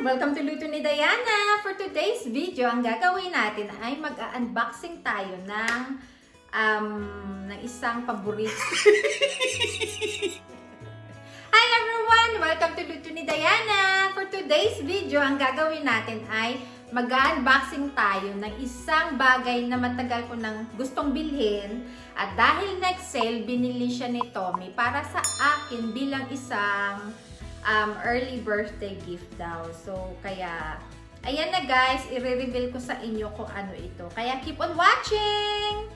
Welcome to LutoNiDiana! For today's video, ang gagawin natin ay mag-unboxing tayo ng isang paborito. Hi everyone! Welcome to LutoNiDiana! For today's video, ang gagawin natin ay mag-unboxing tayo ng isang bagay na matagal ko nang gustong bilhin. At dahil next sale, binili siya ni Tommy para sa akin bilang isang early birthday gift daw. So, kaya, ayan na guys, i-reveal ko sa inyo kung ano ito. Kaya, keep on watching!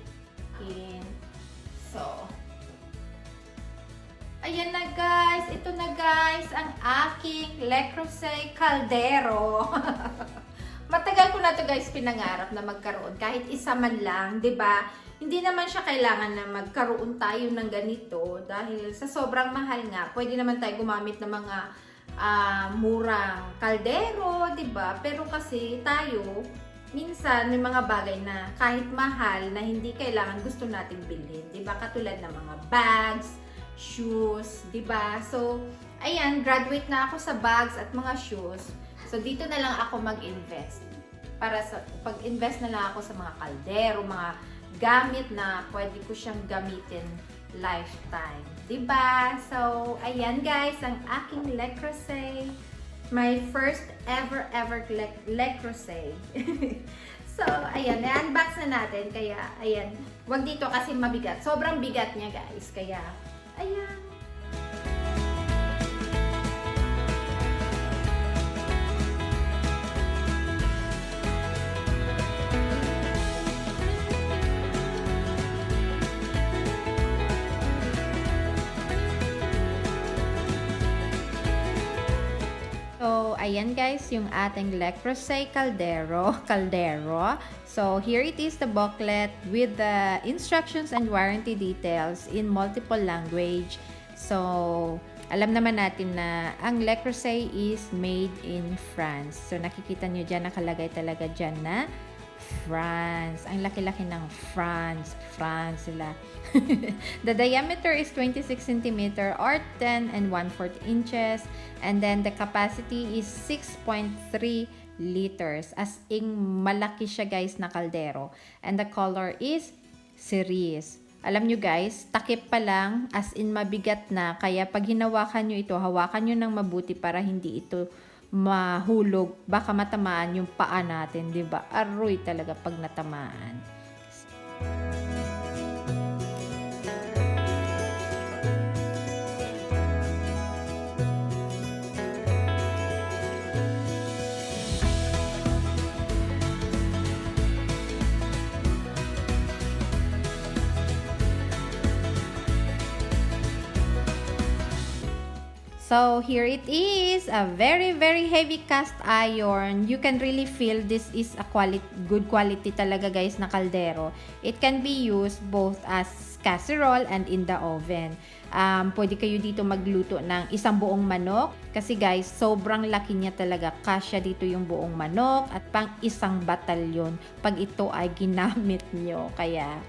So, ayan na guys, ito na guys, ang aking Creuset kaldero. Matagal ko na to guys pinangarap na magkaroon, kahit isa man lang, 'di ba? Hindi naman siya kailangan na magkaroon tayo ng ganito dahil sa sobrang mahal nga. Pwede naman tayo gumamit ng mga murang kaldero, 'di ba? Pero kasi tayo minsan may mga bagay na kahit mahal na hindi kailangan gusto nating bilhin, 'di ba? Katulad ng mga bags, shoes, 'di ba? So, ayan, graduate na ako sa bags at mga shoes. So, dito na lang ako mag-invest. Para sa pag-invest na lang ako sa mga kaldero, mga gamit na pwede ko siyang gamitin lifetime. Diba? So, ayan guys, ang aking Creuset. My first ever Creuset. So, ayan, i-unbox na natin. Kaya, ayan, wag dito kasi mabigat. Sobrang bigat niya guys. Kaya, ayan. So, ayan guys, yung ating Creuset kaldero. So, here it is, the booklet with the instructions and warranty details in multiple language. So, alam naman natin na ang Creuset is made in France. So, nakikita nyo dyan, nakalagay talaga dyan na France. Ang laki-laki ng France sila. The diameter is 26 cm or 10 and 1/4 inches. And then the capacity is 6.3 liters. As in, malaki siya guys na kaldero. And the color is cerise. Alam nyo guys, takip pa lang, as in mabigat na. Kaya pag hinawakan nyo ito, hawakan nyo ng mabuti para hindi ito mahulog, baka matamaan yung paa natin, 'di ba? Aroy talaga pag natamaan. So, here it is, a very heavy cast iron. You can really feel this is a good quality talaga guys na kaldero. It can be used both as casserole and in the oven. Pwede kayo dito magluto ng isang buong manok. Kasi guys, sobrang laki niya talaga. Kasya dito yung buong manok at pang isang batalyon pag ito ay ginamit nyo. Kaya,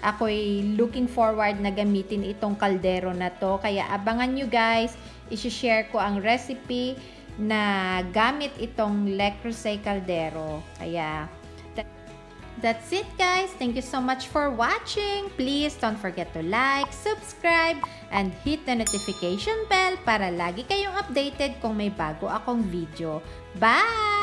ako'y looking forward na gamitin itong kaldero na to. Kaya abangan nyo guys, i-share ko ang recipe na gamit itong Creuset kaldero. Kaya, that's it guys. Thank you so much for watching. Please don't forget to like, subscribe, and hit the notification bell para lagi kayong updated kung may bago akong video. Bye!